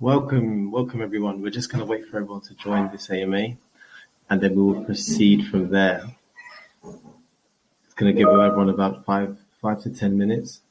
Welcome everyone. We're just going to wait for everyone to join this AMA and then we will proceed from there. It's going to give everyone about five to 10 minutes.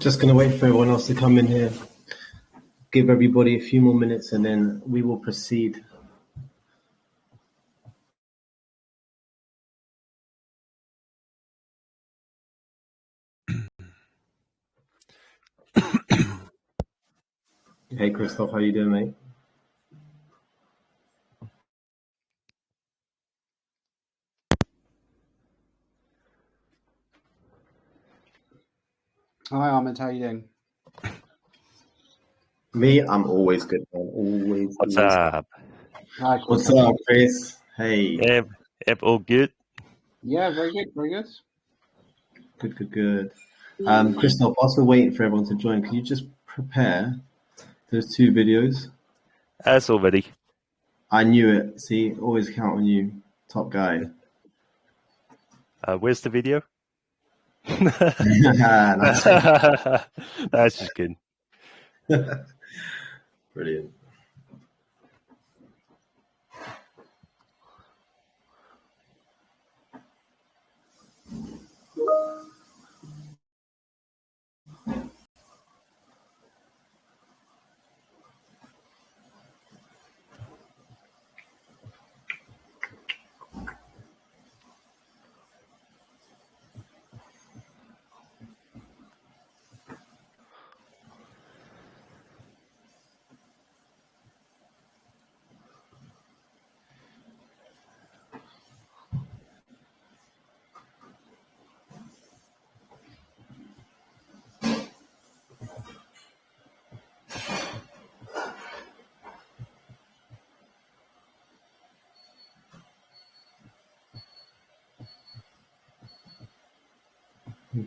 Just going to wait for everyone else to come in here. Give everybody a few more minutes and then we will proceed. Hey, Christoph, how you doing, mate? Hi, Ahmed. How you doing? Me, I'm always good, man. Always. What's up? Hi, What's up, Chris? Hey. Yep, all good. Yeah, very good, very good. Good. Christoph, whilst we're waiting for everyone to join, can you just prepare those two videos? That's all ready. I knew it. See, always count on you, top guy. Where's the video? That's That's just good. Brilliant.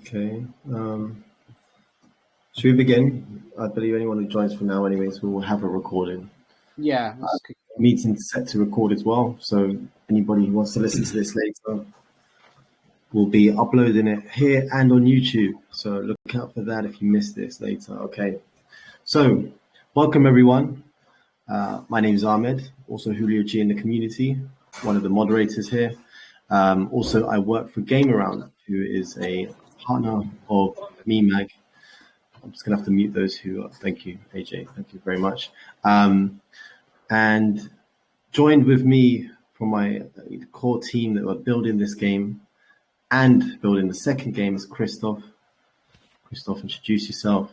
Okay. Should we begin? I believe anyone who joins from now anyways will have a recording. Yeah. Meeting's set to record as well, so anybody who wants to listen to this later will be uploading it here and on YouTube. So look out for that if you miss this later. Okay. So welcome everyone. My name is Ahmed, also Julio G in the community, one of the moderators here. Also, I work for Game Around, who is a partner of MEMAG. I'm just going to have to mute those who thank you, AJ. Thank you very much. And joined with me from my core team that were building this game and building the second game is Christoph. Christoph, introduce yourself.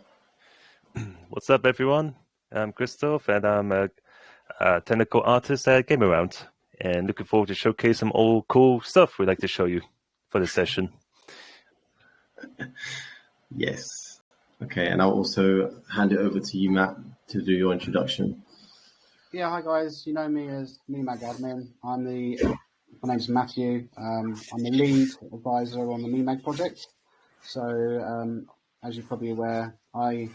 What's up, everyone? I'm Christoph, and I'm a technical artist at Game Around, and looking forward to showcase some old cool stuff we'd like to show you for this session. Yes. Okay, and I'll also hand it over to you, Matt, to do your introduction. Yeah, hi guys. You know me as MEMAG Admin. My name's Matthew. I'm the lead advisor on the MEMAG project. So, as you're probably aware, I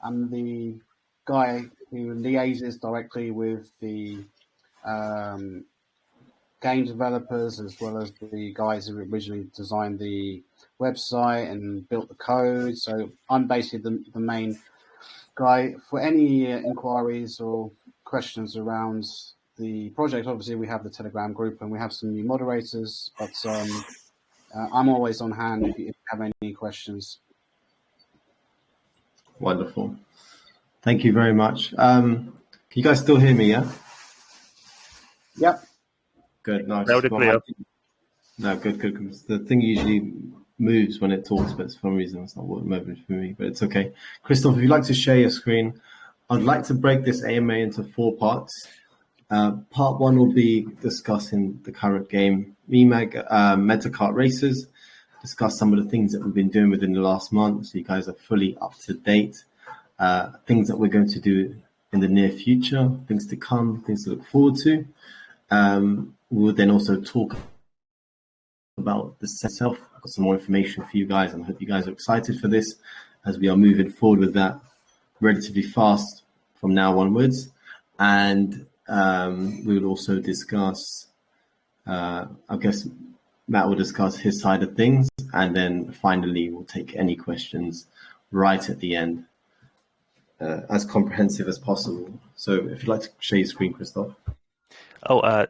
am the guy who liaises directly with the game developers as well as the guys who originally designed the website and built the code. So I'm basically the main guy for any inquiries or questions around the project. Obviously, we have the Telegram group and we have some new moderators, but I'm always on hand if you have any questions. Wonderful. Thank you very much. Can you guys still hear me, yeah? Yep. Good, nice. Loud and clear. No, good. The thing usually moves when it talks, but for some reason it's not moving for me. But it's okay. Christoph, if you'd like to share your screen, I'd like to break this AMA into 4 parts. Part 1 will be discussing the current game, MEMAG Meta Kart Racers, discuss some of the things that we've been doing within the last month, so you guys are fully up to date. Things that we're going to do in the near future, things to come, things to look forward to. We'll then also talk about the set itself. I've got some more information for you guys, and I hope you guys are excited for this as we are moving forward with that relatively fast from now onwards. And we will also discuss, I guess Matt will discuss his side of things, and then finally we'll take any questions right at the end, as comprehensive as possible. So if you'd like to share your screen, Christoph. Oh,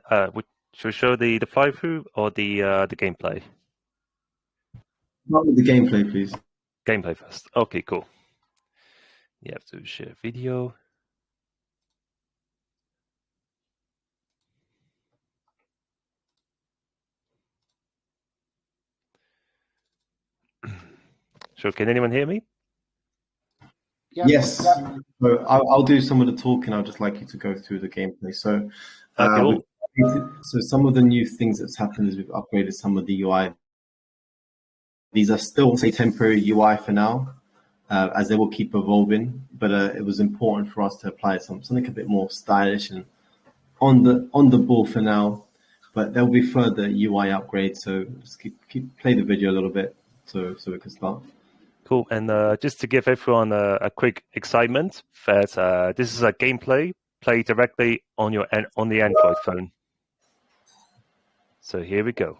should we show the fly-through or the gameplay? Start with the gameplay, please. Gameplay first. Okay, cool. You have to share video. So can anyone hear me? Yep. Yes. So I'll do some of the talking. I'd just like you to go through the gameplay. So, so some of the new things that's happened is we've upgraded some of the UI. These are still, say, temporary UI for now, as they will keep evolving. But it was important for us to apply something a bit more stylish and on the ball for now. But there will be further UI upgrades. So just play the video a little bit so we can start. Cool. And just to give everyone a quick excitement, that this is a gameplay played directly on the Android phone. So here we go.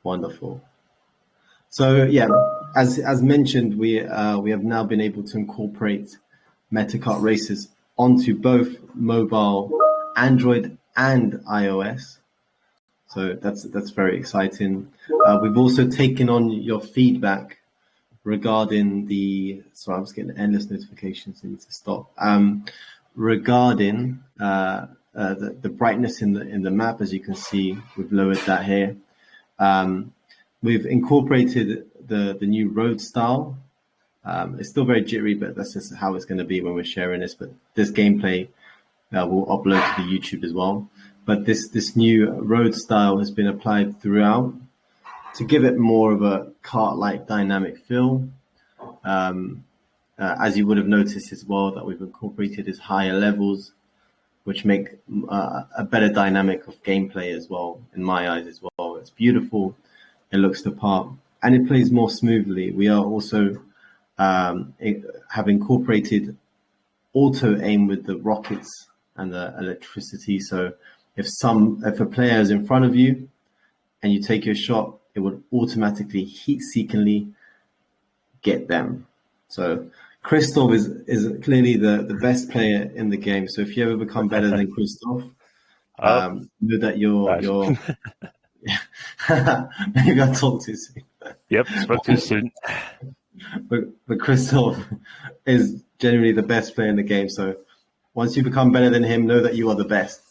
Wonderful. So yeah, as mentioned, we have now been able to incorporate Meta Kart Racers onto both mobile, Android, and iOS. So that's very exciting. We've also taken on your feedback regarding the. Sorry, I'm just getting endless notifications. I need to stop. Regarding the brightness in the map, as you can see, we've lowered that here. We've incorporated the new road style. It's still very jittery, but that's just how it's going to be when we're sharing this. But this gameplay will upload to the YouTube as well. But this new road style has been applied throughout to give it more of a kart-like dynamic feel. As you would have noticed as well, that we've incorporated is higher levels, which make a better dynamic of gameplay as well, in my eyes as well. It's beautiful, it looks the part, and it plays more smoothly. We are also have incorporated auto aim with the rockets and the electricity. So if a player is in front of you and you take your shot, it would automatically heat-seekingly get them. So Christoph is clearly the best player in the game. So if you ever become better than Christoph, know that you're maybe I talked too soon. Yep, spoke too soon. But Christoph is generally the best player in the game. So once you become better than him, know that you are the best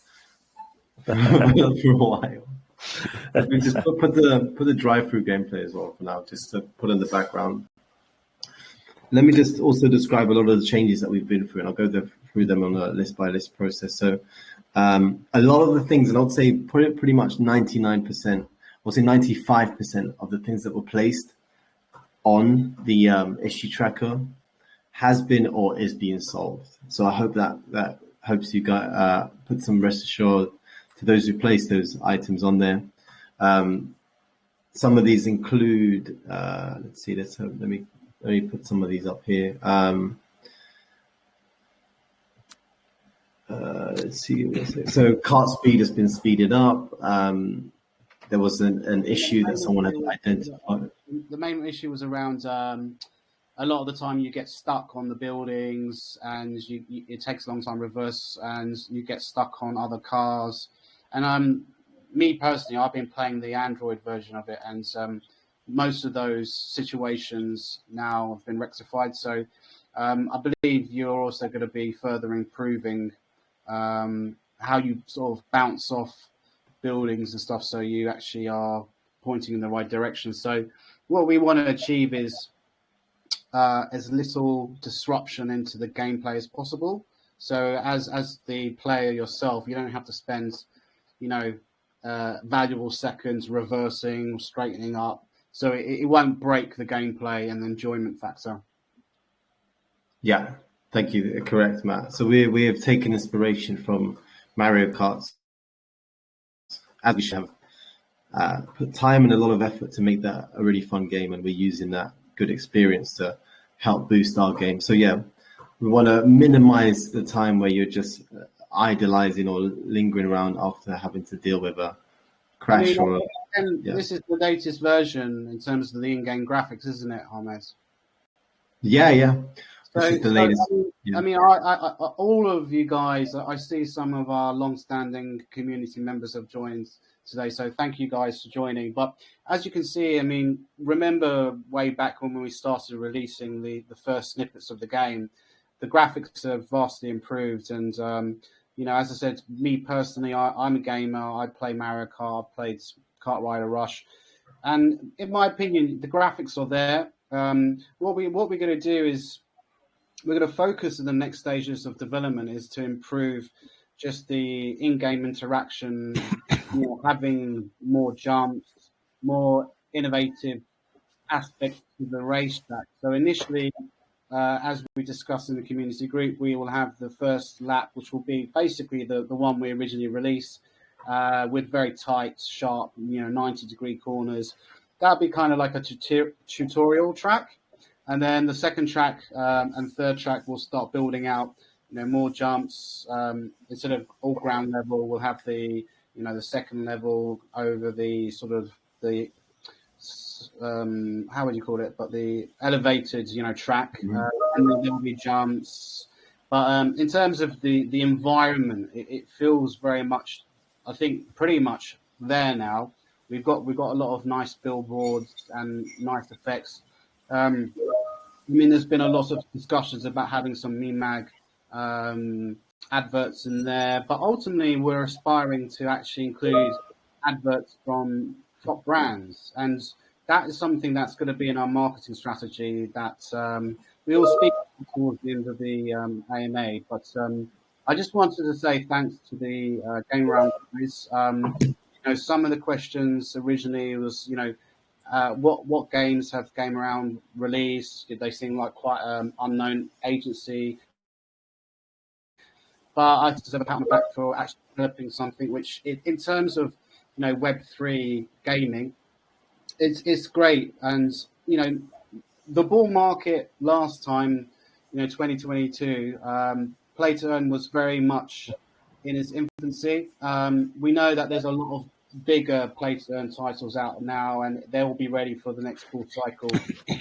for a while. We just put the drive-through gameplay as well for now, just to put in the background. Let me just also describe a lot of the changes that we've been through, and I'll go through them on a list-by-list process. So a lot of the things, and I would say pretty much 99%, or say 95% of the things that were placed on the issue tracker has been or is being solved. So I hope that helps you guys put some rest assured to those who place those items on there. Some of these include, let's see, let me put some of these up here. Let's see. So kart speed has been speeded up. There was an issue that someone had identified. The main issue was around a lot of the time you get stuck on the buildings, and it takes a long time to reverse, and you get stuck on other cars. And me personally, I've been playing the Android version of it, and most of those situations now have been rectified. So I believe you're also going to be further improving how you sort of bounce off buildings and stuff, so you actually are pointing in the right direction. So what we want to achieve is as little disruption into the gameplay as possible. So as the player yourself, you don't have to spend, valuable seconds reversing, straightening up. So it won't break the gameplay and the enjoyment factor. Yeah, thank you. Correct, Matt. So we have taken inspiration from Mario Kart, as we should have put time and a lot of effort to make that a really fun game, and we're using that good experience to help boost our game. So yeah, we want to minimize the time where you're just idolizing or lingering around after having to deal with a crash This is the latest version in terms of the in-game graphics, isn't it, Ahmed? Yeah. This is the latest. I mean, I, all of you guys, I see some of our long-standing community members have joined today, so thank you guys for joining. But as you can see, I mean, remember way back when we started releasing the first snippets of the game, the graphics have vastly improved. And, as I said, me personally, I'm a gamer. I play Mario Kart, I've played Kart Rider Rush. And in my opinion, the graphics are there. What we're going to do is we're going to focus in the next stages of development is to improve just the in-game interaction, having more jumps, more innovative aspects to the racetrack. So initially, as we discussed in the community group, we will have the first lap, which will be basically the one we originally released, with very tight, sharp, 90-degree corners. That'll be kind of like a tutorial track. And then the second track and third track will start building out, more jumps. Instead of all ground level, we'll have the second level over the sort of the how would you call it? But the elevated, track, and then there'll be jumps. But in terms of the environment, it feels very much, I think, pretty much there now. We've got a lot of nice billboards and nice effects. There's been a lot of discussions about having some MEMAG adverts in there, but ultimately we're aspiring to actually include adverts from top brands, and that is something that's going to be in our marketing strategy that we will speak towards the end of the AMA. But I just wanted to say thanks to the Game Round guys. Some of the questions originally was, what games have Game Around released? Did they seem like quite an unknown agency? But I deserve a pat on the back for actually developing something which, in terms of Web3 gaming, it's great. And the bull market last time, 2022, play to earn was very much in its infancy. We know that there's a lot of bigger play to earn titles out now, and they will be ready for the next full cycle.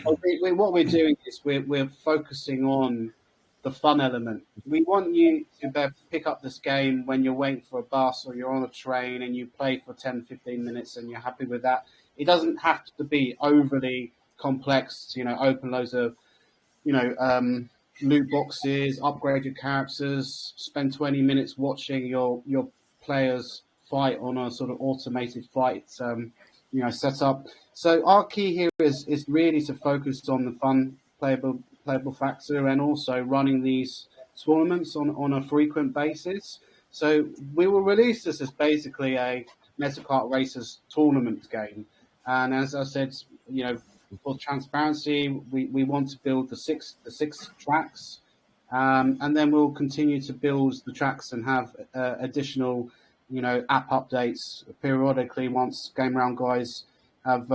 What we're doing is we're focusing on the fun element. We want you to pick up this game when you're waiting for a bus or you're on a train and you play for 10, 15 minutes and you're happy with that. It doesn't have to be overly complex, open loads of, loot boxes, upgrade your characters, spend 20 minutes watching your players fight on a sort of automated fight, setup. So our key here is really to focus on the fun playable factor, and also running these tournaments on a frequent basis. So we will release this as basically a Metacart Racers tournament game. And as I said, for transparency, we want to build the six tracks, and then we'll continue to build the tracks and have additional, app updates periodically once Game Round guys have,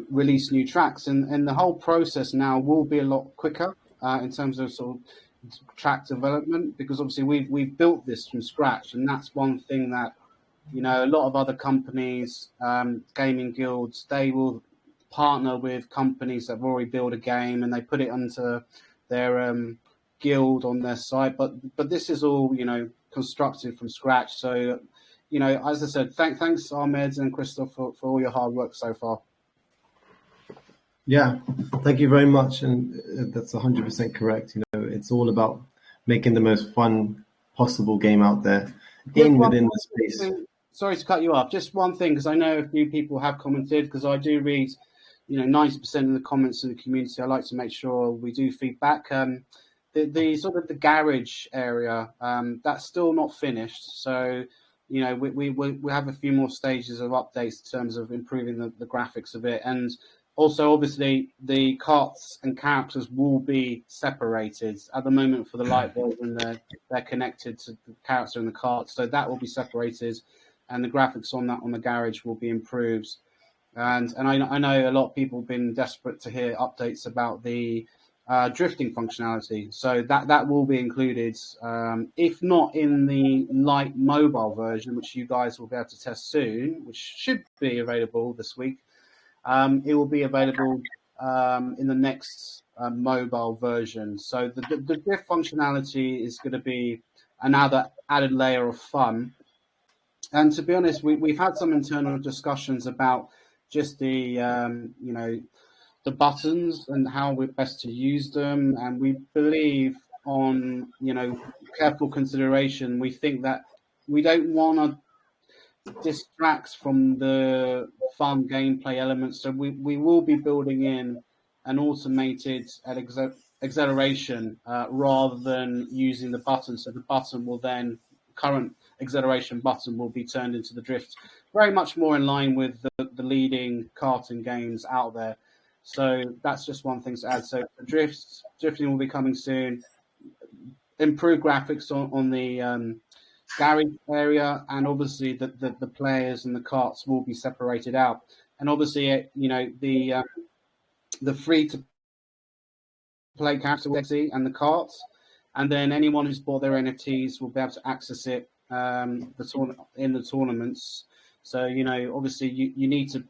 release new tracks. And the whole process now will be a lot quicker in terms of sort of track development, because obviously we've built this from scratch, and that's one thing that a lot of other companies, gaming guilds, they will partner with companies that have already built a game and they put it onto their guild on their site. But this is all constructed from scratch. So as I said, thanks Ahmed and Christoph for all your hard work so far. Yeah, thank you very much, and that's 100% correct. It's all about making the most fun possible game out there within the space. sorry to cut you off. Just one thing, because I know a few people have commented, because I do read, 90% of the comments in the community. I like to make sure we do feedback. The sort of the garage area, that's still not finished. So, we have a few more stages of updates in terms of improving the graphics of it. And also, obviously, the carts and characters will be separated. At the moment, for the light version, they're connected to the character and the cart, so that will be separated, and the graphics on the garage will be improved. And I know a lot of people have been desperate to hear updates about the drifting functionality, so that will be included. If not in the light mobile version, which you guys will be able to test soon, which should be available this week. It will be available in the next mobile version. So the drift functionality is going to be another added layer of fun. And to be honest, we've had some internal discussions about just the the buttons and how we're best to use them. And we believe on careful consideration. We think that we don't want to distracts from the fun gameplay elements. So we will be building in an automated acceleration rather than using the button. So the button will then, current acceleration button will be turned into the drift, very much more in line with the leading karting games out there. So that's just one thing to add. So drifting will be coming soon. Improved graphics on the garage area, and obviously the players and the carts will be separated out. And obviously, the free to play character will see and the carts, and then anyone who's bought their NFTs will be able to access it in the tournaments. So obviously you need to.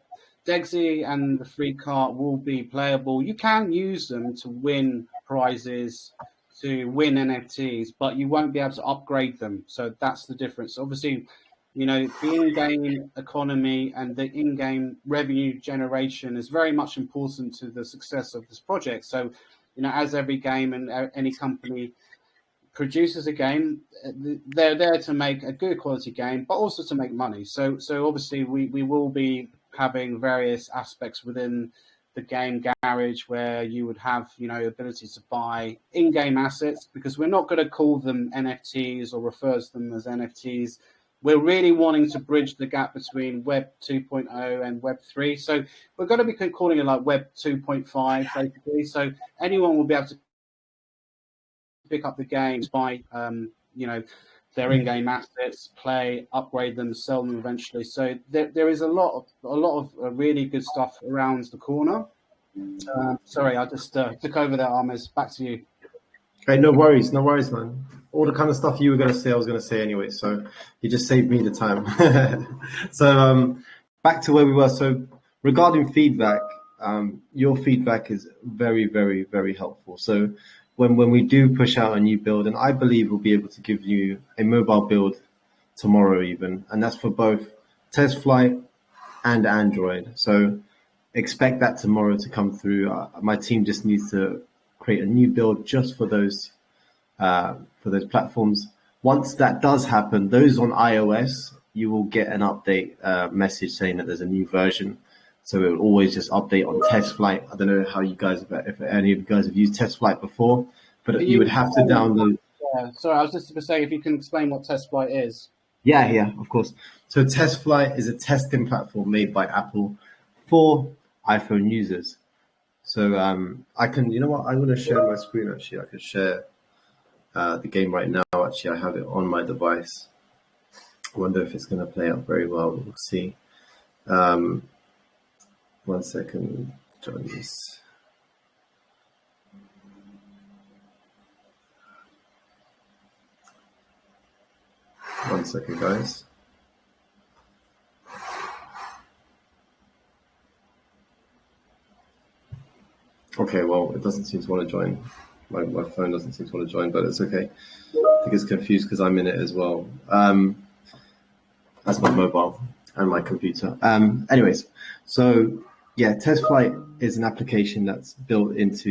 Degsy and the free cart will be playable. You can use them to win prizes, to win NFTs, but you won't be able to upgrade them. So that's the difference. Obviously, the in-game economy and the in-game revenue generation is very much important to the success of this project. So, as every game and any company produces a game, they're there to make a good quality game, but also to make money. So obviously we will be having various aspects within the game garage where you would have, ability to buy in-game assets, because we're not going to call them NFTs or refer to them as NFTs. We're really wanting to bridge the gap between Web 2.0 and Web 3. So we're going to be calling it like Web 2.5, basically. So anyone will be able to pick up the games, buy, their in-game assets, play, upgrade them, sell them eventually. So there is a lot of really good stuff around the corner. Sorry, I just took over there, Armes. Back to you. Okay, no worries, man. All the kind of stuff you were going to say, I was going to say anyway. So you just saved me the time. So back to where we were. So regarding feedback, your feedback is very, very, very helpful. So when we do push out a new build, and I believe we'll be able to give you a mobile build tomorrow even, and that's for both Test Flight and Android. So expect that tomorrow to come through. My team just needs to create a new build just for those platforms. Once that does happen, those on iOS, you will get an update message saying that there's a new version. So it will always just update on Test Flight. I don't know how you guys, if any of you guys have used Test Flight before, but you would have to download. Yeah, sorry, I was just going to say, if you can explain what Test Flight is. Yeah, of course. So Test Flight is a testing platform made by Apple for iPhone users. So I can, I'm going to share my screen actually. I can share the game right now. Actually, I have it on my device. I wonder if it's going to play out very well. We'll see. 1 second, join this. One second, guys. Okay, well, it doesn't seem to want to join. My phone doesn't seem to want to join, but it's okay. I think it's confused because I'm in it as well. That's my mobile and my computer. Anyways, so yeah, Test Flight is an application that's built. I think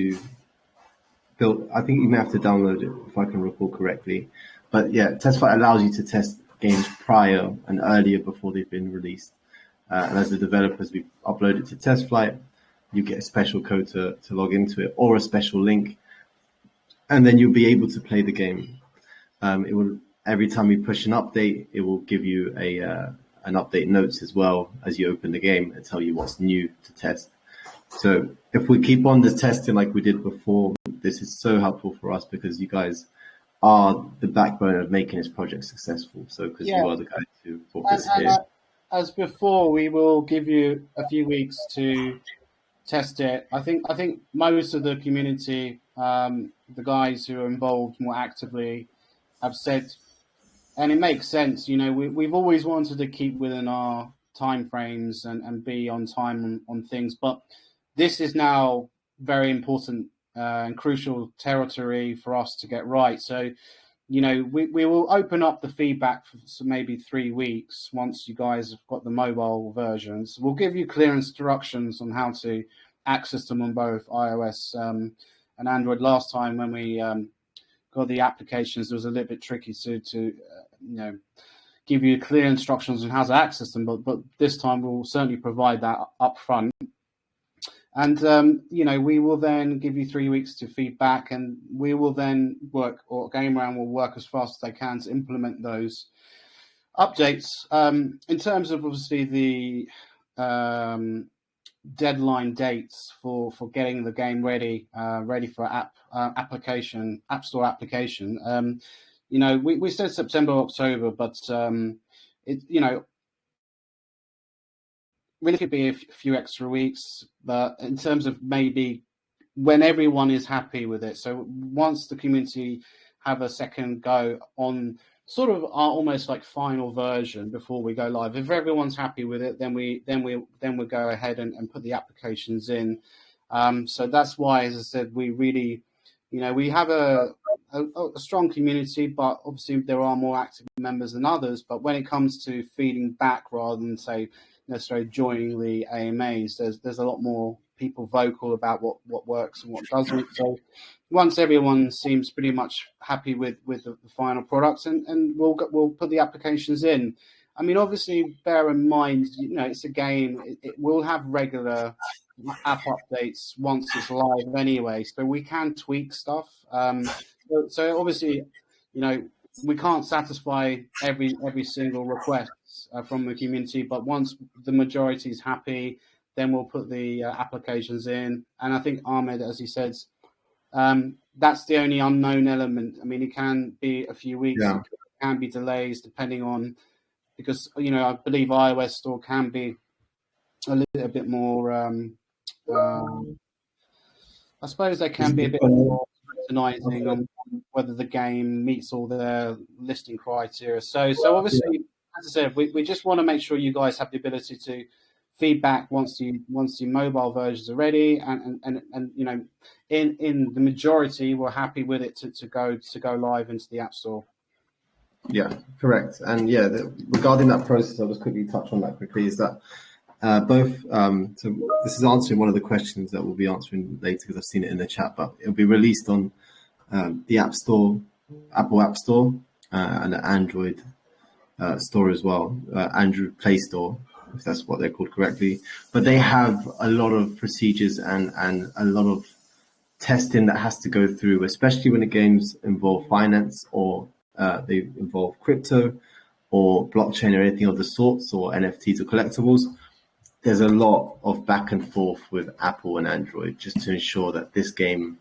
you may have to download it if I can recall correctly. But yeah, Test Flight allows you to test games prior and earlier before they've been released. And as the developers, we upload it to Test Flight. You get a special code to log into it, or a special link, and then you'll be able to play the game. It will, every time you push an update, it will give you an update notes as well as you open the game and tell you what's new to test. So if we keep on this testing like we did before, this is so helpful for us because you guys are the backbone of making this project successful. So because you are the guys who brought this here. As before, we will give you a few weeks to test it. I think most of the community, the guys who are involved more actively, have said, and it makes sense. You know, we've always wanted to keep within our time frames and be on time on things, but this is now very important and crucial territory for us to get right. So, you know, we will open up the feedback for maybe 3 weeks once you guys have got the mobile versions. We'll give you clear instructions on how to access them on both iOS and Android. Last time when we got the applications, it was a little bit tricky to you know, give you clear instructions on how to access them, but this time we'll certainly provide that up front. And, you know, we will then give you 3 weeks to feedback, and we will then work, or Game Round will work as fast as they can to implement those updates. In terms of obviously the deadline dates for getting the game ready for App Store application, you know, we said September, October, but it, you know, really could be a few extra weeks, but in terms of maybe when everyone is happy with it. So once the community have a second go on sort of our almost like final version before we go live, if everyone's happy with it, then we'll go ahead and put the applications in. So that's why, as I said, we really, you know, we have a strong community, but obviously there are more active members than others. But when it comes to feeding back rather than say necessarily joining the AMAs, there's a lot more people vocal about what works and what doesn't. So once everyone seems pretty much happy with the final products, and we'll put the applications in. I mean, obviously, bear in mind, you know, it's a game. It will have regular app updates once it's live anyway, so we can tweak stuff. So obviously, you know, we can't satisfy every single request from the community, but once the majority is happy, then we'll put the applications in. And I think Ahmed, as he says, that's the only unknown element. I mean, it can be a few weeks, it can be delays depending on, because, you know, I believe iOS store can be a little bit more, I suppose they can be a bit more scrutinizing on whether the game meets all their listing criteria. So obviously, as I said, we just want to make sure you guys have the ability to feedback once the mobile versions are ready, and you know, in the majority, we're happy with it to go live into the App Store. Yeah, correct. And yeah, regarding that process, I'll just quickly touch on that quickly. Is that so this is answering one of the questions that we'll be answering later because I've seen it in the chat, but it'll be released on the App Store, Apple App Store, and the Android store as well, Android Play Store, if that's what they're called correctly. But they have a lot of procedures and a lot of testing that has to go through, especially when the games involve finance or they involve crypto or blockchain or anything of the sorts, or NFTs or collectibles. There's a lot of back and forth with Apple and Android just to ensure that this game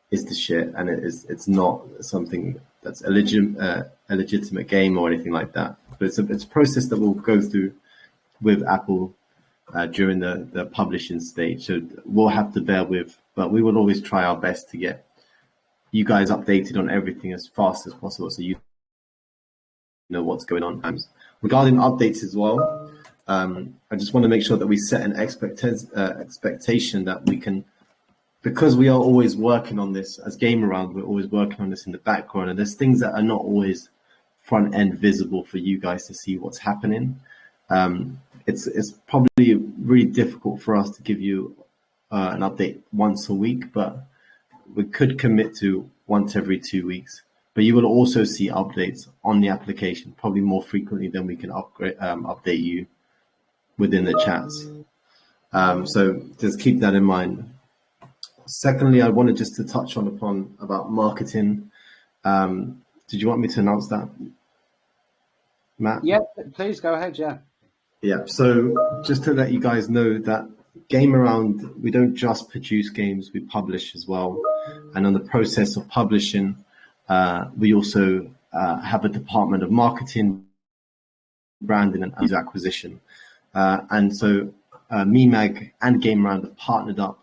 is the shit and it's not something that's a legitimate game or anything like that. But it's a process that we'll go through with Apple during the publishing stage. So we'll have to bear with, but we will always try our best to get you guys updated on everything as fast as possible so you know what's going on. Regarding updates as well, I just want to make sure that we set an expectation that we can, because we are always working on this as Game Around, we're always working on this in the background, and there's things that are not always front end visible for you guys to see what's happening. It's probably really difficult for us to give you an update once a week, but we could commit to once every 2 weeks. but you will also see updates on the application, probably more frequently than we can update you within the chats. So just keep that in mind. Secondly, I wanted just to touch upon about marketing. Did you want me to announce that, Matt? Yeah, please go ahead. Yeah. Yeah. So just to let you guys know that Game Around, we don't just produce games, we publish as well. And on the process of publishing, we also have a department of marketing, branding, and user acquisition. And so MEMAG and Game Around have partnered up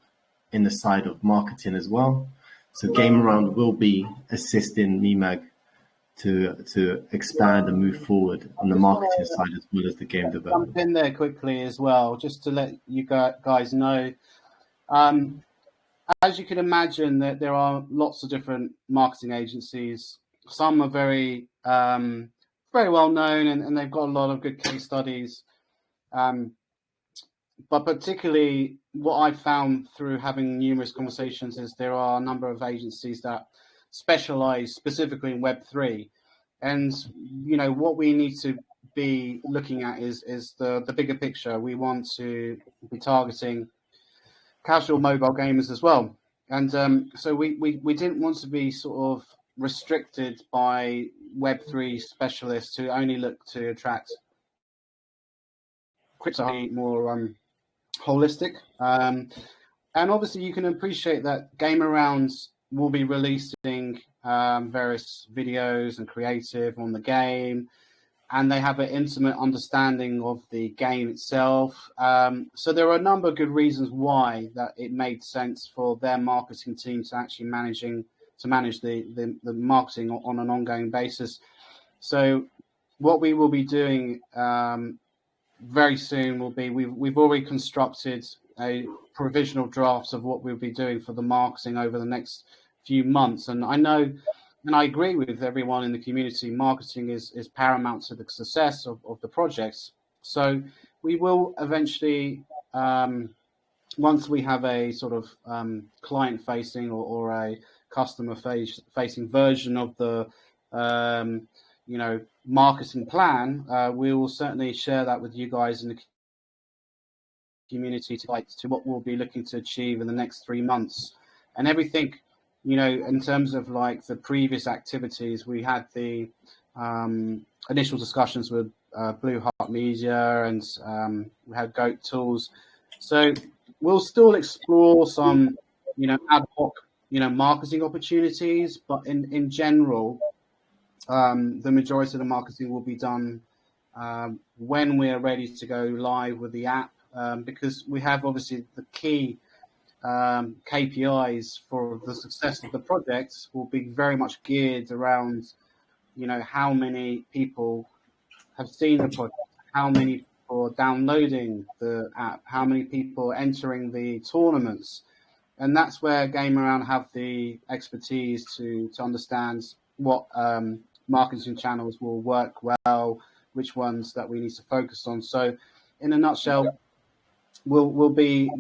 in the side of marketing as well. So Game Around will be assisting MEMAG to expand and move forward on the marketing side as well as the game development. Jump in there quickly as well, just to let you guys know. As you can imagine, that there are lots of different marketing agencies. Some are very well known, and they've got a lot of good case studies. But particularly what I've found through having numerous conversations is there are a number of agencies that specialize specifically in Web3. And, what we need to be looking at is the bigger picture. We want to be targeting casual mobile gamers as well. And so we didn't want to be sort of restricted by Web3 specialists who only look to attract crypto more holistic. And obviously you can appreciate that Game Arounds will be releasing various videos and creative on the game, and they have an intimate understanding of the game itself. So there are a number of good reasons why that it made sense for their marketing team to actually manage the marketing on an ongoing basis. So what we will be doing very soon will be, we've already constructed a provisional drafts of what we'll be doing for the marketing over the next few months. And I know, and I agree with everyone in the community, marketing is paramount to the success of the projects. So we will eventually, once we have a sort of client-facing or a customer-facing version of the marketing plan, we will certainly share that with you guys in the community to what we'll be looking to achieve in the next 3 months. And everything, in terms of like the previous activities, we had the initial discussions with Blue Heart Media, and we had Goat Tools. So we'll still explore some, ad hoc, marketing opportunities, but in general, the majority of the marketing will be done when we are ready to go live with the app, because we have obviously the key KPIs for the success of the project will be very much geared around, how many people have seen the project, how many people are downloading the app, how many people are entering the tournaments. And that's where Game Around have the expertise to understand what marketing channels will work well, which ones that we need to focus on. So in a nutshell, we'll be,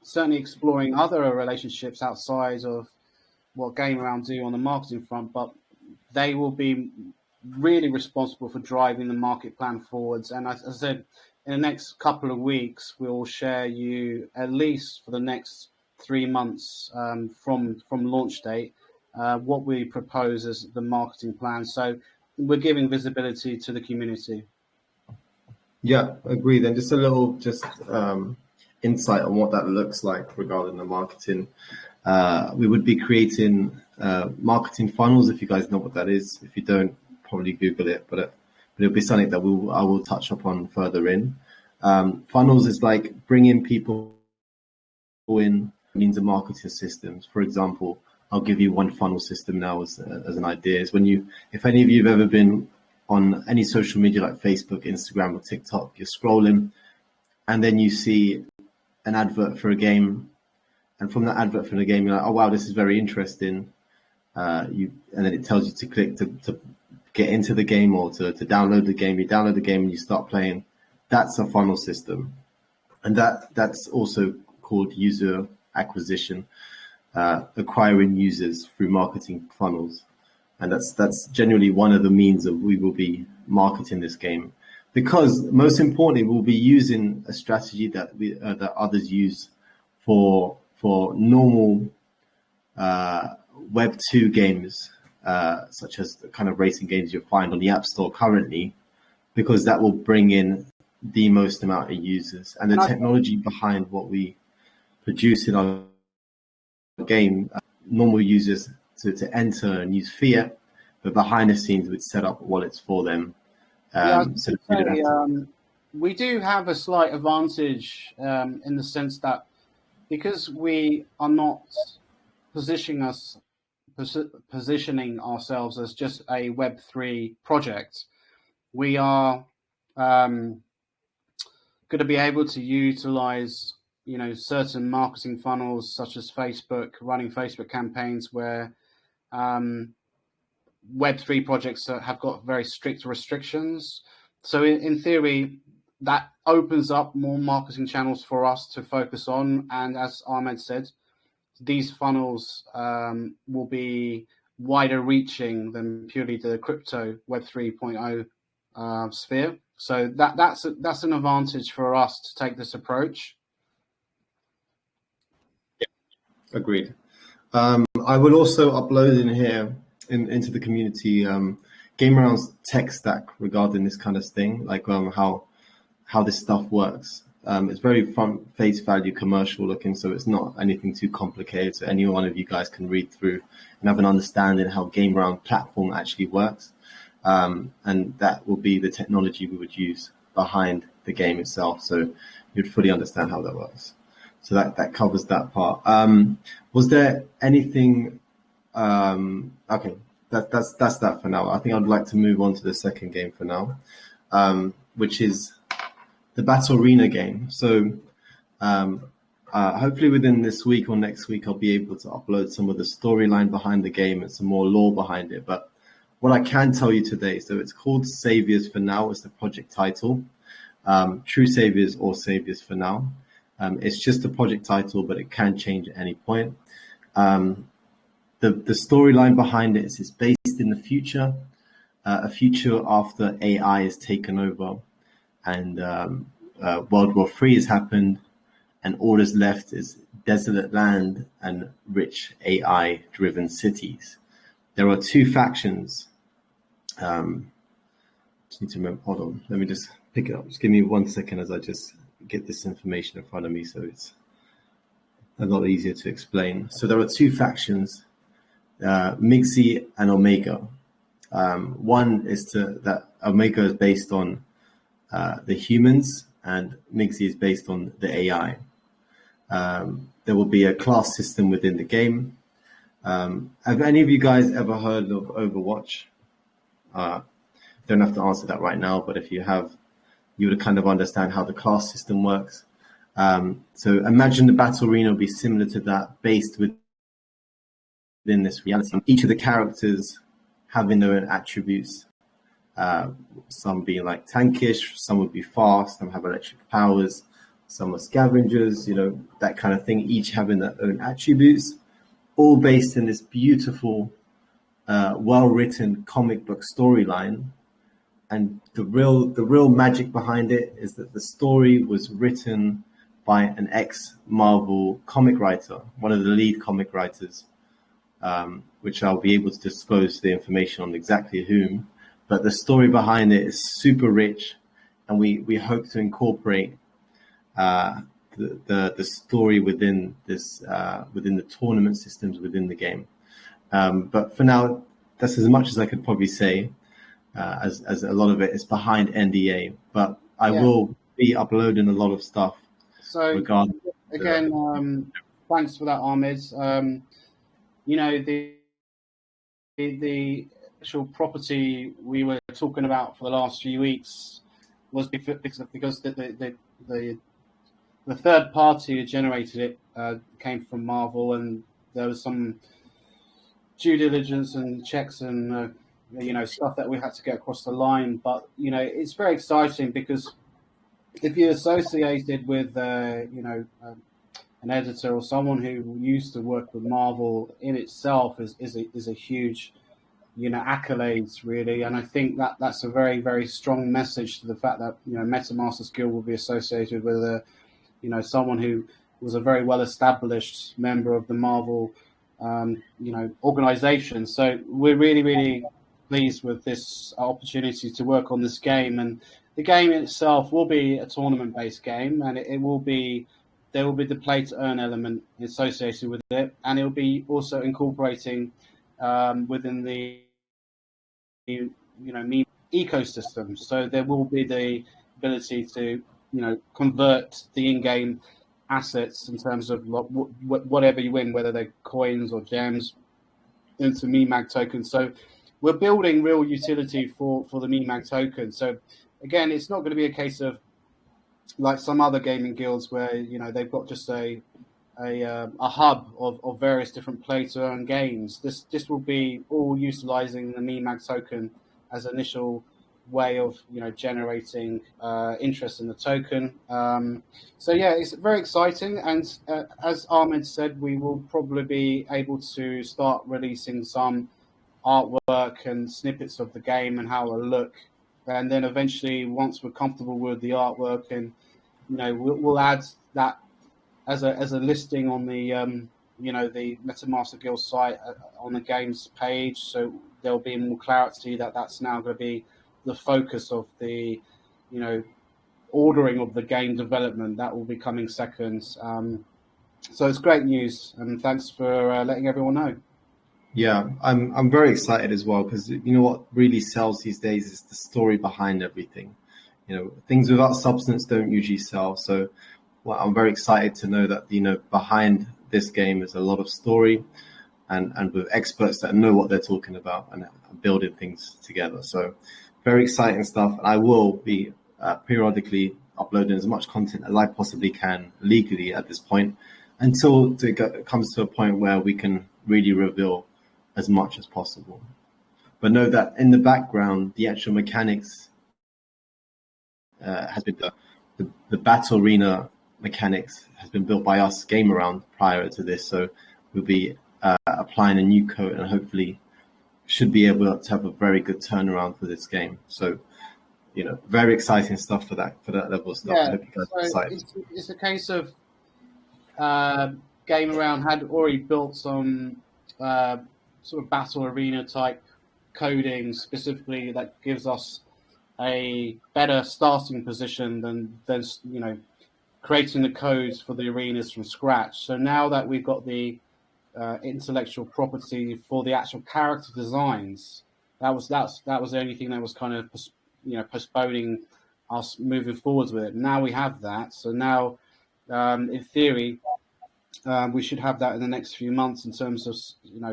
certainly exploring other relationships outside of what Game Around do on the marketing front, but they will be really responsible for driving the market plan forwards. And as I said, in the next couple of weeks, we'll share you at least for the next 3 months from launch date, what we propose as the marketing plan. So we're giving visibility to the community. Yeah, agreed. And just a little insight on what that looks like regarding the marketing. We would be creating marketing funnels, if you guys know what that is. If you don't, probably Google it, but it'll be something that I will touch upon further in. Funnels is like bringing people in means of marketing systems. For example, I'll give you one funnel system now as an idea. Is if any of you have ever been on any social media like Facebook, Instagram, or TikTok, you're scrolling and then you see an advert for a game, and from that advert for the game, you're like, oh wow, this is very interesting. And then it tells you to click to get into the game or to download the game. You download the game and you start playing. That's a funnel system, and that's also called user acquisition, acquiring users through marketing funnels. and that's generally one of the means that we will be marketing this game. Because most importantly, we'll be using a strategy that that others use for normal Web 2 games, such as the kind of racing games you'll find on the App Store currently, because that will bring in the most amount of users. And the technology behind what we produce in our game, normal users to enter and use fiat, but behind the scenes we'd set up wallets for them. We do have a slight advantage in the sense that because we are not positioning ourselves as just a Web3 project, we are going to be able to utilize, certain marketing funnels such as Facebook, running Facebook campaigns where Web3 projects have got very strict restrictions. So in theory, that opens up more marketing channels for us to focus on. And as Ahmed said, these funnels will be wider reaching than purely the crypto Web 3.0 sphere. So that's an advantage for us to take this approach. Agreed. I will also upload in here into the community Game Around's tech stack regarding this kind of thing, like how this stuff works. It's very face value commercial looking, so it's not anything too complicated. So any one of you guys can read through and have an understanding how Game Around platform actually works, and that will be the technology we would use behind the game itself. So you'd fully understand how that works. So that covers that part. Was there anything? Okay, that's that for now. I think I'd like to move on to the second game for now, which is the Battle Arena game. So hopefully within this week or next week, I'll be able to upload some of the storyline behind the game and some more lore behind it. But what I can tell you today, so it's called Saviors for now. It's the project title. True Saviors or Saviors for now. It's just a project title, but it can change at any point. The storyline behind it is based in the future, a future after AI is taken over and World War III has happened, and all that's left is desolate land and rich AI-driven cities. There are two factions. Just need to remember. Hold on, let me just pick it up. Just give me 1 second as I just get this information in front of me, so it's a lot easier to explain. So there are two factions, Mixi and Omega. One is that Omega is based on the humans, and Mixi is based on the AI. There will be a class system within the game. Have any of you guys ever heard of Overwatch? Don't have to answer that right now, but if you have, you would kind of understand how the class system works. So imagine the Battle Arena will be similar to that, based within this reality. Each of the characters having their own attributes. Some being like tankish, some would be fast, some have electric powers, some are scavengers, that kind of thing, each having their own attributes, all based in this beautiful, well-written comic book storyline. And the real magic behind it is that the story was written by an ex-Marvel comic writer, one of the lead comic writers, which I'll be able to disclose the information on exactly whom. But the story behind it is super rich, and we hope to incorporate the story within this within the tournament systems within the game. But for now, that's as much as I could probably say, as a lot of it is behind NDA. But I will be uploading a lot of stuff. So again, thanks for that, Ahmed. The actual property we were talking about for the last few weeks was because the third party who generated it came from Marvel, and there was some due diligence and checks and stuff that we had to get across the line. But it's very exciting because if you're associated with an editor or someone who used to work with Marvel, in itself is a huge accolades really. And I think that that's a very, very strong message to the fact that, MetaMaster's Guild will be associated with someone who was a very well established member of the Marvel, organization. So we're really, really pleased with this opportunity to work on this game. And the game itself will be a tournament-based game, and there will be the play-to-earn element associated with it, and it will be also incorporating within the MEMAG ecosystem. So there will be the ability to convert the in-game assets in terms of whatever you win, whether they're coins or gems, into MEMAG tokens. So we're building real utility for the MEMAG token. So again, it's not going to be a case of like some other gaming guilds where they've got just a hub of various different play to earn games. This will be all utilizing the MEMAG token as an initial way of generating interest in the token. So yeah, it's very exciting, and as Ahmed said, we will probably be able to start releasing some artwork and snippets of the game and how it'll look, and then eventually, once we're comfortable with the artwork, and we'll add that as a listing on the the MetaMaster Guild site on the games page, so there'll be more clarity that that's now going to be the focus of the ordering of the game development. That will be coming second. So it's great news, and thanks for letting everyone know. Yeah, I'm very excited as well, because what really sells these days is the story behind everything. Things without substance don't usually sell. So I'm very excited to know that behind this game is a lot of story, and with experts that know what they're talking about and building things together. So very exciting stuff. I will be periodically uploading as much content as I possibly can legally at this point, until it comes to a point where we can really reveal as much as possible. But know that in the background, the actual mechanics has been the battle arena mechanics has been built by us Game Around prior to this. So we'll be applying a new code, and hopefully should be able to have a very good turnaround for this game. So very exciting stuff for that level of stuff. Yeah, I hope you guys are excited. It's a case of Game Around had already built some sort of battle arena type coding specifically that gives us a better starting position than creating the codes for the arenas from scratch. So now that we've got the intellectual property for the actual character designs, that was the only thing that was kind of postponing us moving forwards with it. Now we have that, so now in theory we should have that in the next few months in terms of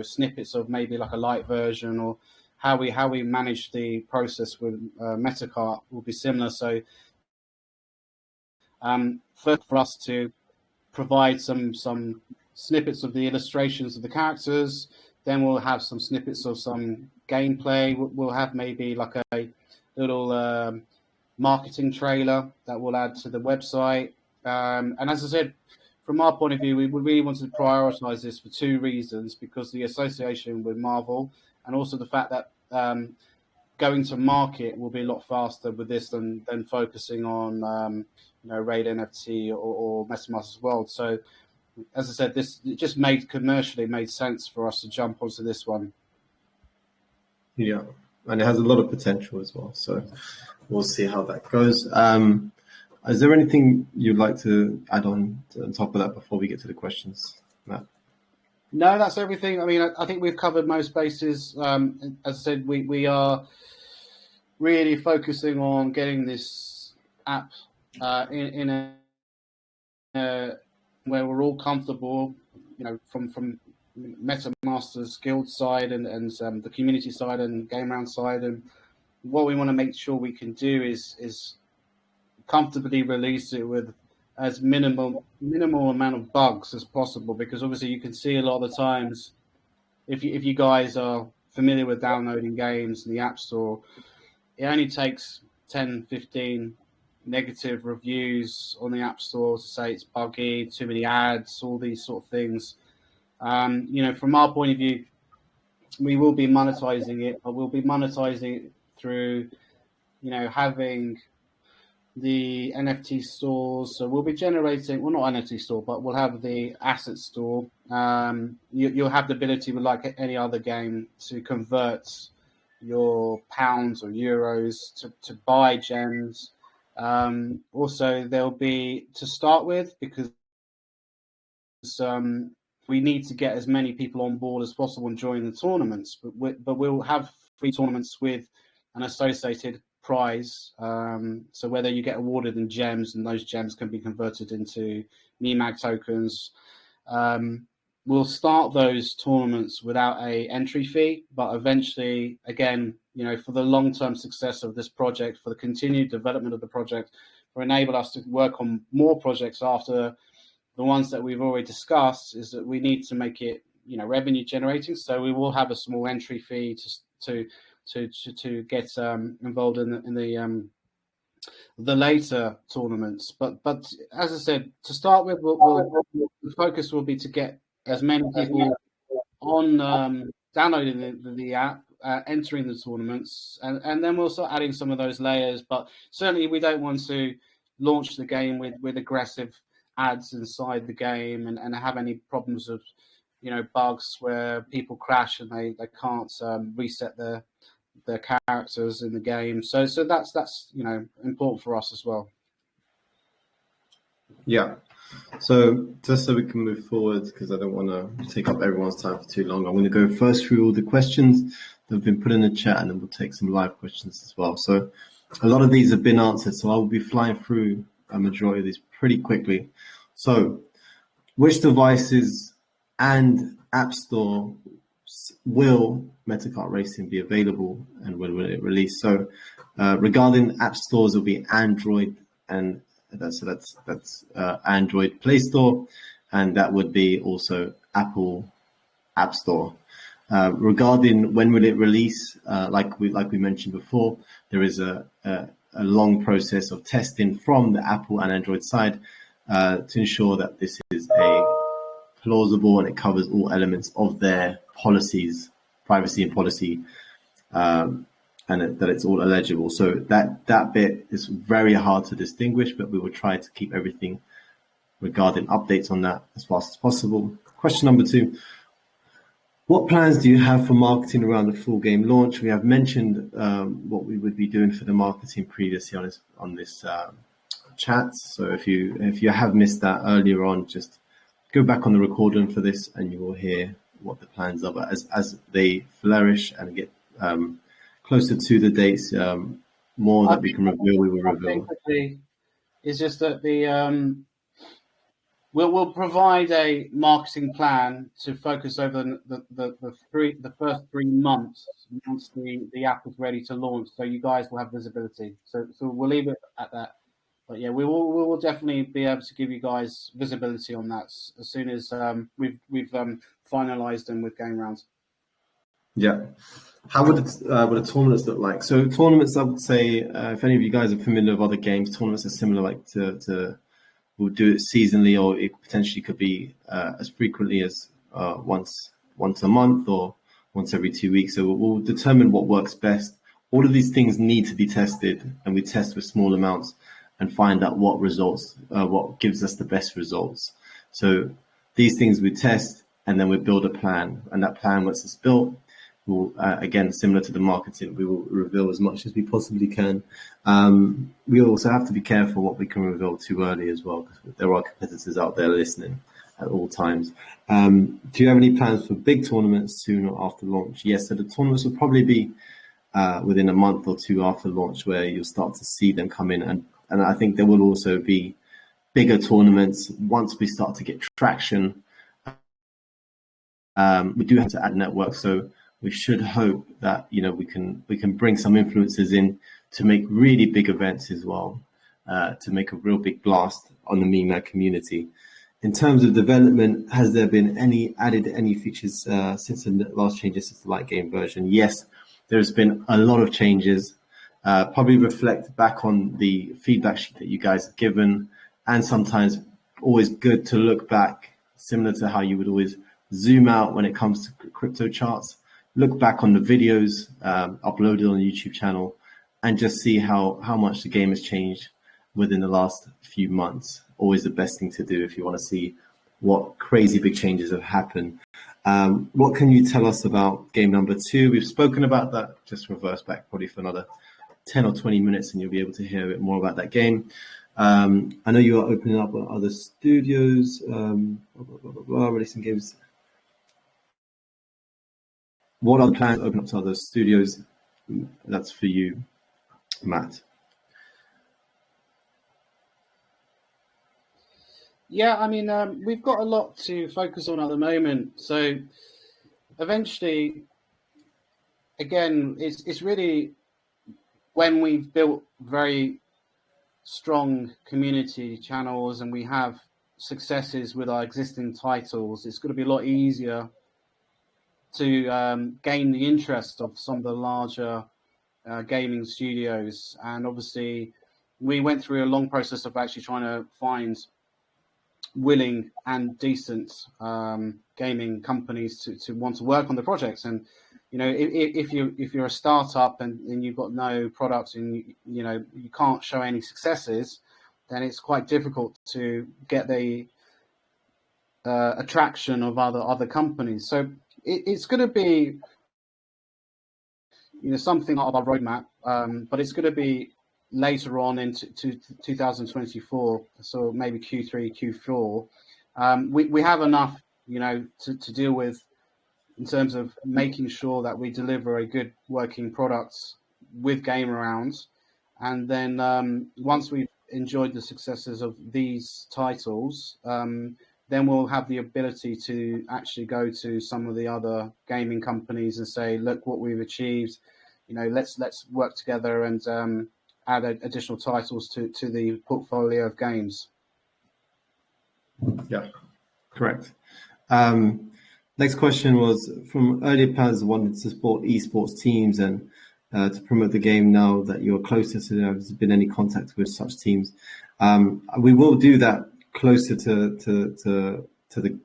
snippets of maybe like a light version, or how we manage the process with Metacart will be similar. So first, for us to provide some snippets of the illustrations of the characters, then we'll have some snippets of some gameplay. We'll have maybe like a little marketing trailer that we'll add to the website. And as I said, from our point of view, we really wanted to prioritize this for two reasons: because the association with Marvel, and also the fact that going to market will be a lot faster with this than focusing on Raid NFT or MetaMaster's World. So as I said, it just commercially made sense for us to jump onto this one. Yeah, and it has a lot of potential as well. So we'll see how that goes. Is there anything you'd like to add on top of that before we get to the questions, Matt? No, that's everything. I mean, I think we've covered most bases. As I said, we are really focusing on getting this app in a where we're all comfortable, from MetaMaster's Guild side and the community side and Game Round side. And what we want to make sure we can do is comfortably release it with as minimal amount of bugs as possible, because obviously you can see a lot of the times, if you guys are familiar with downloading games in the App Store, it only takes 10, 15 negative reviews on the App Store to say it's buggy, too many ads, all these sort of things. From our point of view, we will be monetizing it, but we'll be monetizing it through, having the NFT stores. So we'll be generating, well, not NFT store, but we'll have the asset store. You'll have the ability, like any other game, to convert your pounds or euros to buy gems. Also, there'll be, to start with, because we need to get as many people on board as possible and join the tournaments. But we'll have free tournaments with an associated prize. So whether you get awarded in gems, and those gems can be converted into MEMAG tokens. We'll start those tournaments without a entry fee, but eventually, again, for the long-term success of this project, for the continued development of the project, will enable us to work on more projects after the ones that we've already discussed, is that we need to make it, revenue generating. So we will have a small entry fee to get involved in the later tournaments. But as I said, to start with, the focus will be to get as many people on downloading the app, entering the tournaments, and then we'll start adding some of those layers. But certainly we don't want to launch the game with aggressive ads inside the game and have any problems of bugs where people crash and they can't reset their characters in the game. So that's important for us as well. Yeah. So just so we can move forward, because I don't want to take up everyone's time for too long, I'm going to go first through all the questions that have been put in the chat, and then we'll take some live questions as well. So a lot of these have been answered, so I will be flying through a majority of these pretty quickly. So which devices and App Store will Metacart Racing be available, and when will it release? So regarding App Stores, it'll be Android, and that's Android Play Store, and that would be also Apple App Store. Regarding when will it release, like we mentioned before, there is a long process of testing from the Apple and Android side to ensure that this is a plausible and it covers all elements of their policies, privacy and policy, and that it's all eligible. So that bit is very hard to distinguish, but we will try to keep everything regarding updates on that as fast as possible. Question number 2. What plans do you have for marketing around the full game launch? We have mentioned what we would be doing for the marketing previously on this chat. So if you have missed that earlier on, just go back on the recording for this and you will hear what the plans are. But as they flourish and get closer to the dates, more that we can reveal, we will reveal. It's just that we'll provide a marketing plan to focus over the first 3 months once the app is ready to launch, so you guys will have visibility. So we'll leave it at that. But yeah, we will definitely be able to give you guys visibility on that as soon as we've finalized them with game rounds. Yeah. How would the tournaments look like? So tournaments, I would say, if any of you guys are familiar with other games, tournaments are similar, like to we'll do it seasonally, or it potentially could be as frequently as once a month or once every 2 weeks. So we'll determine what works best. All of these things need to be tested, and we test with small amounts and find out what results, what gives us the best results. So these things we test, and then we build a plan. And that plan, once it's built, we'll, again, similar to the marketing, we will reveal as much as we possibly can. We also have to be careful what we can reveal too early as well, because there are competitors out there listening at all times. Do you have any plans for big tournaments soon or after launch? Yes, so the tournaments will probably be within a month or 2 after launch, where you'll start to see them come in. And I think there will also be bigger tournaments once we start to get traction. We do have to add networks, so we should hope that we can bring some influencers in to make really big events as well, to make a real big blast on the MEMAG community. In terms of development, has there been any features since the last changes since the light game version? Yes, there's been a lot of changes. Probably reflect back on the feedback sheet that you guys have given, and sometimes always good to look back, similar to how you would always zoom out when it comes to crypto charts. look back on the videos uploaded on the YouTube channel and just see how much the game has changed within the last few months. Always the best thing to do if you want to see what crazy big changes have happened. What can you tell us about game number 2? We've spoken about that. Just reverse back probably for another 10 or 20 minutes and you'll be able to hear a bit more about that game. I know you are opening up other studios, releasing games. What are the plans to open up to other studios? That's for you, Matt. Yeah, I mean, we've got a lot to focus on at the moment. So eventually, again, it's really when we've built very strong community channels and we have successes with our existing titles, it's going to be a lot easier to gain the interest of some of the larger gaming studios. And obviously, we went through a long process of actually trying to find willing and decent gaming companies to want to work on the projects. And you know, if you're a startup and you've got no products and you can't show any successes, then it's quite difficult to get the attraction of other companies. So it's going to be something of our roadmap, but it's going to be later on into 2024, so maybe Q3, Q4. We have enough, to deal with in terms of making sure that we deliver a good working product with Game Around. And then once we've enjoyed the successes of these titles, then we'll have the ability to actually go to some of the other gaming companies and say, look what we've achieved, let's work together and add additional titles to the portfolio of games. Yeah, correct. Next question was from earlier plans wanted to support esports teams and to promote the game. Now that you're closer to them, has there been any contact with such teams? We will do that closer to the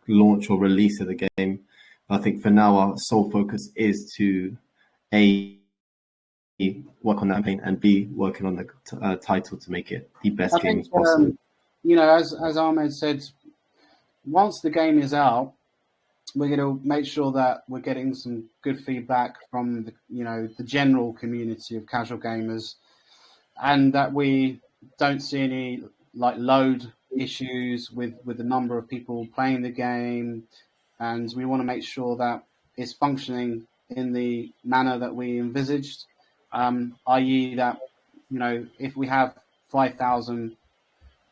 launch or release of the game. I think for now our sole focus is to A, work on that campaign, and B, working on the title to make it the best game as possible. As Ahmed said, once the game is out, we're going to make sure that we're getting some good feedback from the general community of casual gamers, and that we don't see any load issues with the number of people playing the game, and we want to make sure that it's functioning in the manner that we envisaged, i.e. that if we have 5,000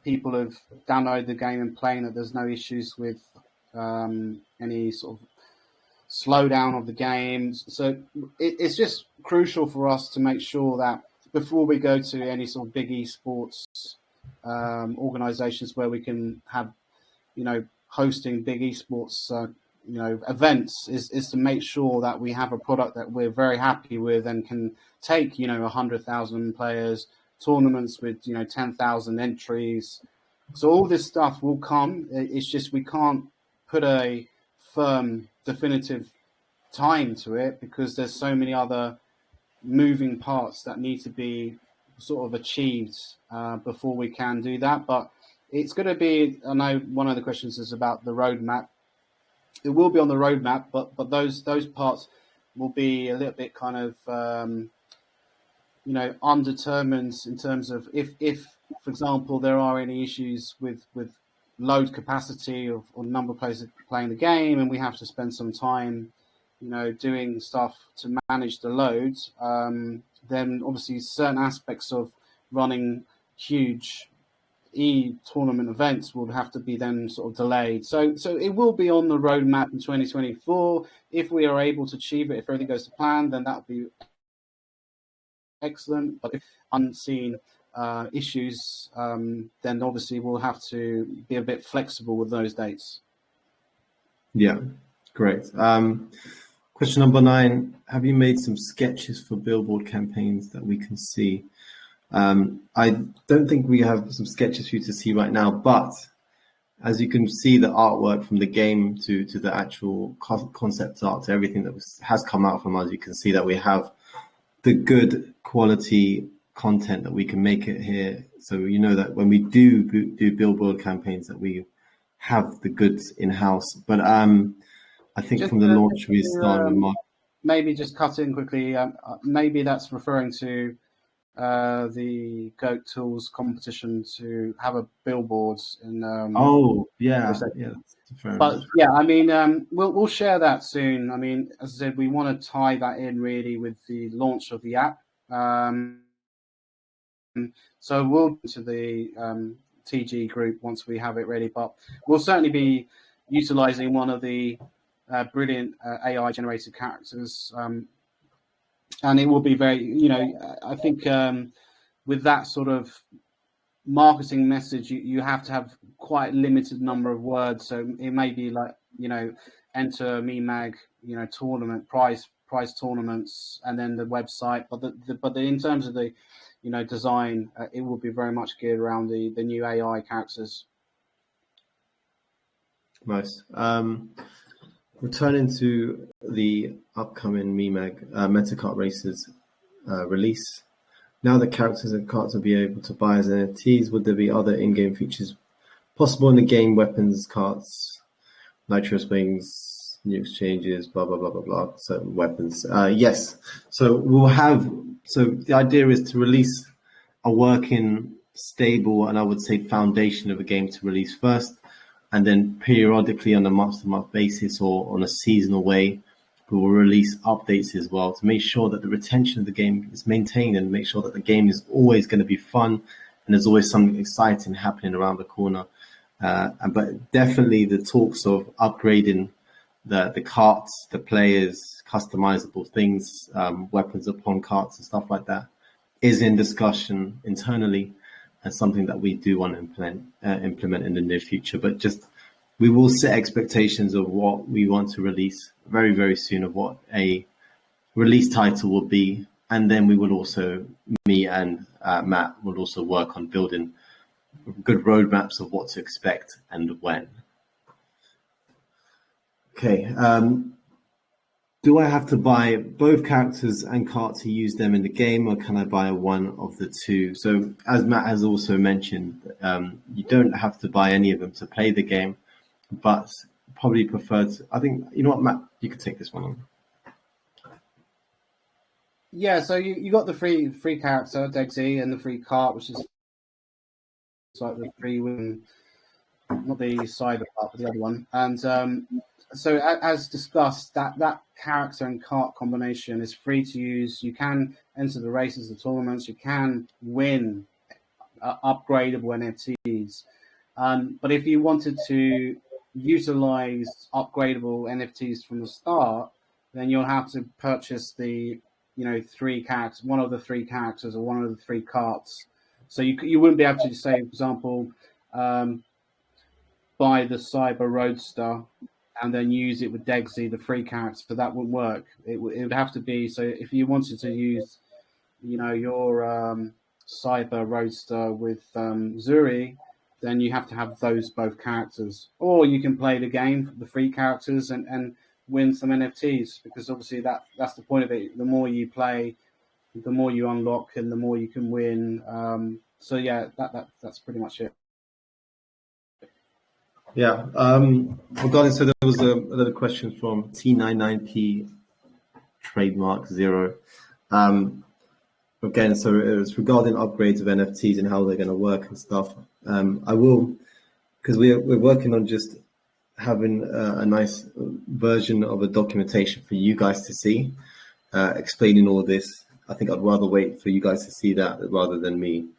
people have downloaded the game and playing, that there's no issues with any sort of slowdown of the games. So it's just crucial for us to make sure that before we go to any sort of big esports organizations where we can have, hosting big esports, events, is to make sure that we have a product that we're very happy with and can take, 100,000 players, tournaments with, 10,000 entries. So all this stuff will come. It's just we can't put a firm, definitive time to it because there's so many other moving parts that need to be sort of achieved before we can do that. But it's going to be, I know one of the questions is about the roadmap. It will be on the roadmap, but those parts will be a little bit kind of, undetermined in terms of if, for example, there are any issues with load capacity or number of players playing the game, and we have to spend some time, doing stuff to manage the loads, then obviously certain aspects of running huge tournament events will have to be then sort of delayed. So it will be on the roadmap in 2024. If we are able to achieve it, if everything goes to plan, then that would be excellent. But if unseen issues, then obviously we'll have to be a bit flexible with those dates. Yeah, great. Question number 9, have you made some sketches for billboard campaigns that we can see? I don't think we have some sketches for you to see right now, but as you can see, the artwork from the game to the actual concept art to everything that has come out from us, you can see that we have the good quality content that we can make it here. So you know that when we do billboard campaigns, that we have the goods in house. But I think Just from the launch we started with Mark. maybe just cut in quickly. Maybe that's referring to the Goat Tools competition to have a billboard in. Oh yeah, yeah. But yeah, I mean, we'll share that soon. I mean, as I said, we want to tie that in really with the launch of the app. So we'll go to the TG group once we have it ready, but we'll certainly be utilizing one of the brilliant AI generated characters, and it will be very, you know, I think with that sort of marketing message, you have to have quite a limited number of words. So it may be like, you know, enter MEMAG, you know, tournament prize tournaments, and then the website. But in terms of the, you know, design, it will be very much geared around the new AI characters. Nice. Returning to the upcoming MEMAG Metacart Races release. Now the characters and cards will be able to buy as NFTs. Would there be other in-game features possible in the game? Weapons, cards, nitro wings, new exchanges, blah blah blah blah blah. Certain weapons. Yes. So we'll have. So the idea is to release a working, stable, and I would say foundation of a game to release first, and then periodically on a month-to-month basis or on a seasonal way, we will release updates as well to make sure that the retention of the game is maintained and make sure that the game is always going to be fun and there's always something exciting happening around the corner. But definitely the talks of upgrading the carts, the players, customizable things, weapons upon carts and stuff like that is in discussion internally and something that we do want to implement in the near future. But just we will set expectations of what we want to release very, very soon, of what a release title will be. And then we will also, me and Matt, will also work on building good roadmaps of what to expect and when. Okay. Do I have to buy both characters and cards to use them in the game, or can I buy one of the two? So as Matt has also mentioned, you don't have to buy any of them to play the game, but probably prefer to, I think, you know what, Matt, you could take this one on. Yeah, so you got the free character, Degsy, and the free cart, which is like the free win, not the cyber part, but the other one. And so as discussed, that character and cart combination is free to use. You can enter the races, the tournaments, you can win upgradable NFTs. But if you wanted to utilize upgradable NFTs from the start, then you'll have to purchase the, you know, one of the three characters or one of the three carts. So you wouldn't be able to say, for example, buy the Cyber Roadster and then use it with Degsy, the free character. So that wouldn't work. It would have to be, so if you wanted to use, you know, your Cyber Roadster with Zuri, then you have to have those both characters. Or you can play the game, the free characters, and win some NFTs, because obviously that's the point of it. The more you play, the more you unlock and the more you can win. So yeah, that's pretty much it. Yeah. Regarding, so there was another question from T99P trademark 0. Again, so it was regarding upgrades of NFTs and how they're going to work and stuff. I will, because we're working on just having a nice version of a documentation for you guys to see, explaining all this. I think I'd rather wait for you guys to see that rather than me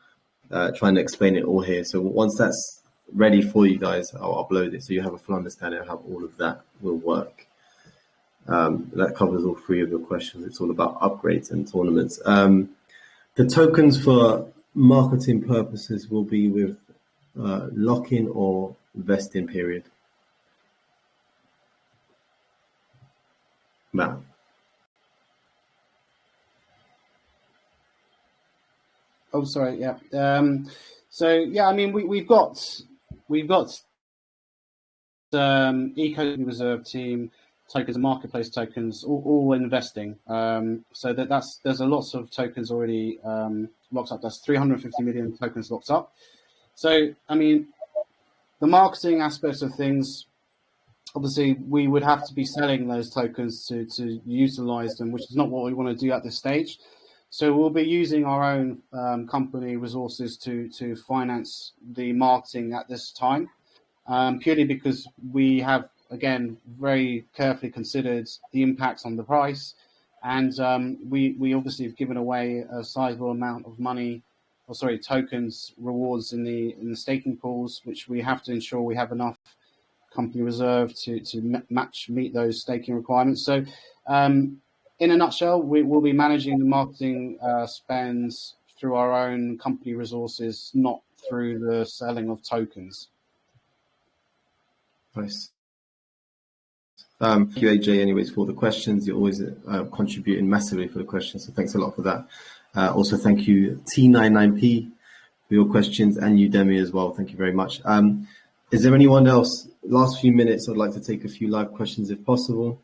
trying to explain it all here. So once that's ready for you guys, I'll upload it so you have a full understanding of how all of that will work. That covers all three of your questions. It's all about upgrades and tournaments. The tokens for marketing purposes will be with lock-in or vesting period. Matt. Oh, sorry. Yeah. So yeah, I mean, we've got eco reserve team tokens and marketplace tokens, all investing. So there's a lots of tokens already locked up. That's 350 million tokens locked up. So I mean, the marketing aspects of things, obviously we would have to be selling those tokens to utilize them, which is not what we want to do at this stage. So we'll be using our own company resources to finance the marketing at this time, purely because we have, again, very carefully considered the impacts on the price. And we obviously have given away a sizable amount of money, tokens, rewards in the staking pools, which we have to ensure we have enough company reserve to meet those staking requirements. So in a nutshell, we will be managing the marketing spends through our own company resources, not through the selling of tokens. Nice. Thank you, AJ, anyways, for the questions. You're always contributing massively for the questions, so thanks a lot for that. Also, thank you, T99P, for your questions, and you, Demi, as well. Thank you very much. Is there anyone else? Last few minutes, I'd like to take a few live questions if possible.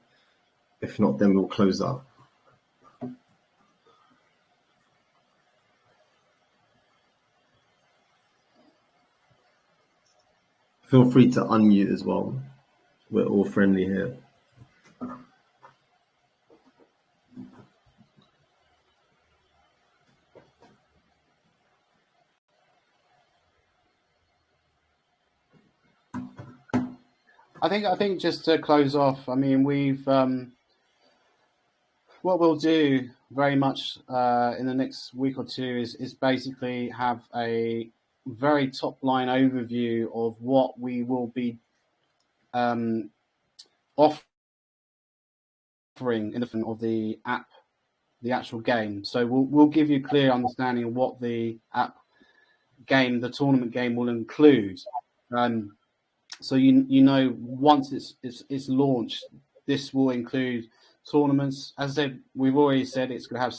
If not, then we'll close up. Feel free to unmute as well. We're all friendly here. I think just to close off, I mean, we've what we'll do very much in the next week or two is basically have a very top line overview of what we will be offering in the of the app, the actual game. So we'll give you clear understanding of what the app game, the tournament game, will include. So you know, once it's launched, this will include tournaments. As I said, we've already said it's going to have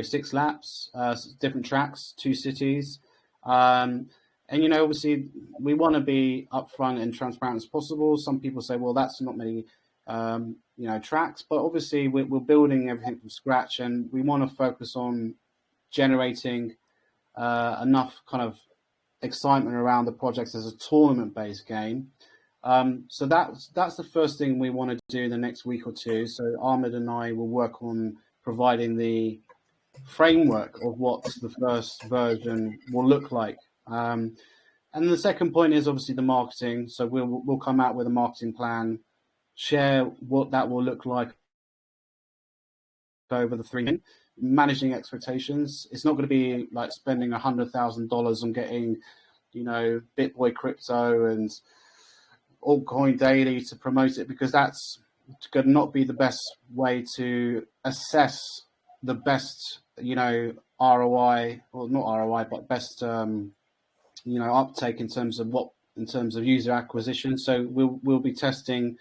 6 laps, different tracks, 2 cities, and you know, obviously we want to be upfront and transparent as possible. Some people say, well, that's not many tracks, but obviously we're building everything from scratch, and we want to focus on generating enough kind of excitement around the project as a tournament-based game. So that's the first thing we want to do in the next week or two. So Ahmed and I will work on providing the framework of what the first version will look like. And the second point is obviously the marketing. So we'll come out with a marketing plan, share what that will look like over the 3 months. Managing expectations. It's not going to be like spending $100,000 on getting, BitBoy Crypto and Altcoin Daily to promote it, because that's going to not be the best way to assess the best, ROI, or not ROI, but best, uptake in terms of user acquisition. So we'll be testing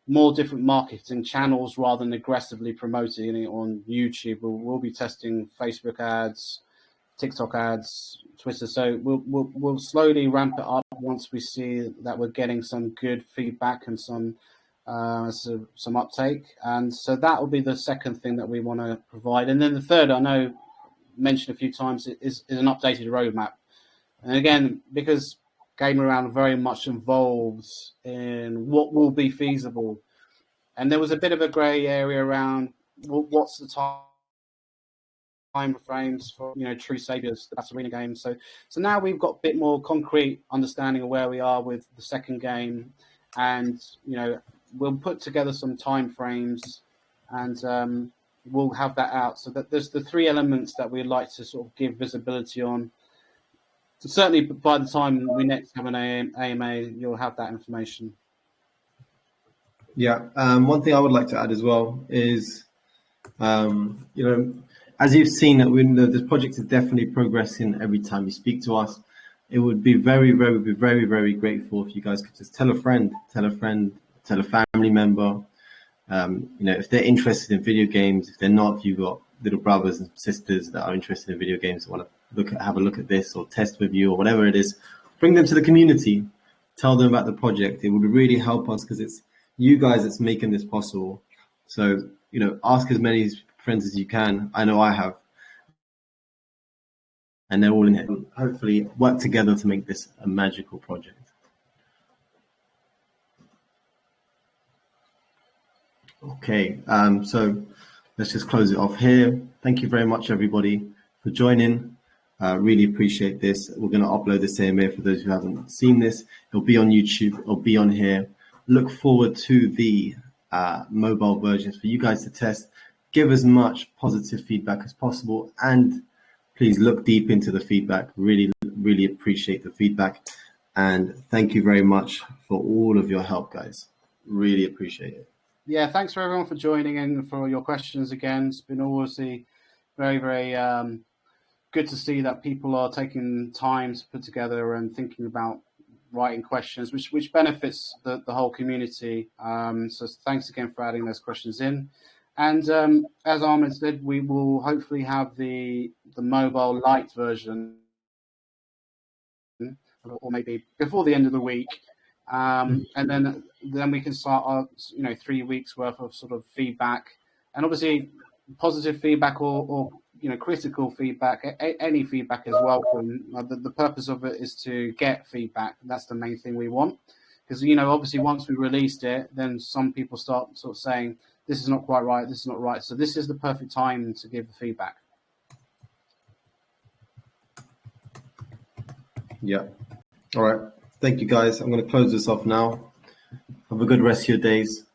more different marketing channels rather than aggressively promoting it on YouTube. We'll be testing Facebook ads, TikTok ads, Twitter. So we'll slowly ramp it up once we see that we're getting some good feedback and some uptake. And so that will be the second thing that we want to provide. And then the third, I know mentioned a few times, is an updated roadmap. And again, because Game Around very much involved in what will be feasible. And there was a bit of a grey area around what's the time frames for, True Saviors, the Battle Arena game. So now we've got a bit more concrete understanding of where we are with the second game. And, we'll put together some time frames and we'll have that out. So that there's the 3 elements that we'd like to sort of give visibility on. So certainly by the time we next have an AMA, you'll have that information. Yeah. One thing I would like to add as well is, as you've seen, that this project is definitely progressing every time you speak to us. It would be very, very grateful if you guys could just tell a friend, tell a family member. If they're interested in video games, if they're not, if you've got little brothers and sisters that are interested in video games, want to have a look at this or test with you or whatever it is, bring them to the community. tell them about the project. It would really help us because it's you guys that's making this possible. So, ask as many friends as you can. I know I have. And they're all in it. Hopefully work together to make this a magical project. Okay, so let's just close it off here. Thank you very much, everybody, for joining. Really appreciate this. We're going to upload this AMA for those who haven't seen this. It'll be on YouTube. It'll be on here. Look forward to the mobile versions for you guys to test. Give as much positive feedback as possible, and please look deep into the feedback. Really, really appreciate the feedback. And thank you very much for all of your help, guys. Really appreciate it. Yeah, thanks for everyone for joining and for your questions again. It's been obviously very, very good to see that people are taking time to put together and thinking about writing questions, which benefits the whole community. So thanks again for adding those questions in. And as Ahmed said, we will hopefully have the mobile light version, or maybe before the end of the week. And then we can start our 3 weeks worth of sort of feedback, and obviously positive feedback or critical feedback. Any feedback is welcome. The purpose of it is to get feedback. That's the main thing we want, because obviously once we released it, then some people start sort of saying this is not quite right, this is not right. So this is the perfect time to give the feedback. Yeah. All right. Thank you, guys. I'm going to close this off now. Have a good rest of your days.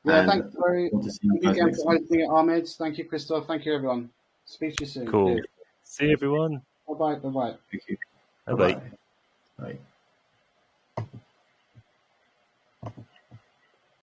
Yeah, thank you again for hosting it, Ahmed. Thank you, Christoph. Thank you, everyone. Speak to you soon. Cool. See you, everyone. Bye-bye. Bye-bye. Thank you. Bye-bye. Bye.